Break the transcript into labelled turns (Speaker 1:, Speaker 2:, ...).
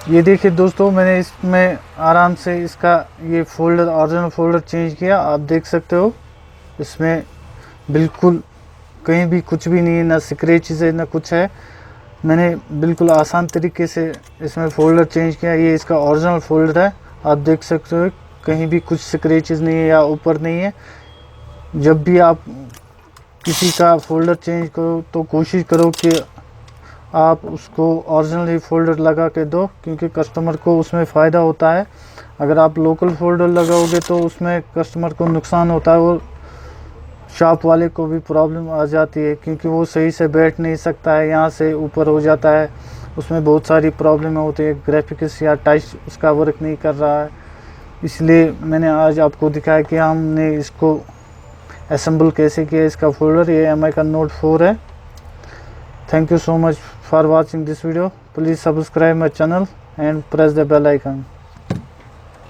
Speaker 1: ये देखिए दोस्तों, मैंने इसमें आराम से इसका ये फोल्डर, ओरिजिनल फोल्डर चेंज किया। आप देख सकते हो इसमें बिल्कुल कहीं भी कुछ भी नहीं है, ना स्क्रैचेस है ना कुछ है। मैंने बिल्कुल आसान तरीके से इसमें फ़ोल्डर चेंज किया। ये इसका ओरिजिनल फ़ोल्डर है, आप देख सकते हो कहीं भी कुछ स्क्रैचेस नहीं है या ऊपर नहीं है। जब भी आप किसी का फ़ोल्डर चेंज करो तो कोशिश करो कि आप उसको ओरिजिनल ही फ़ोल्डर लगा के दो, क्योंकि कस्टमर को उसमें फ़ायदा होता है। अगर आप लोकल फ़ोल्डर लगाओगे तो उसमें कस्टमर को नुकसान होता है और शॉप वाले को भी प्रॉब्लम आ जाती है, क्योंकि वो सही से बैठ नहीं सकता है, यहाँ से ऊपर हो जाता है। उसमें बहुत सारी प्रॉब्लम होती है, ग्राफिक्स या टच उसका वर्क नहीं कर रहा है। इसलिए मैंने आज आपको दिखाया कि हमने इसको असेंबल कैसे किया। इसका फोल्डर ये एमआई का नोट 4 है। Thank you so much for watching this video. Please subscribe my channel and press the bell icon.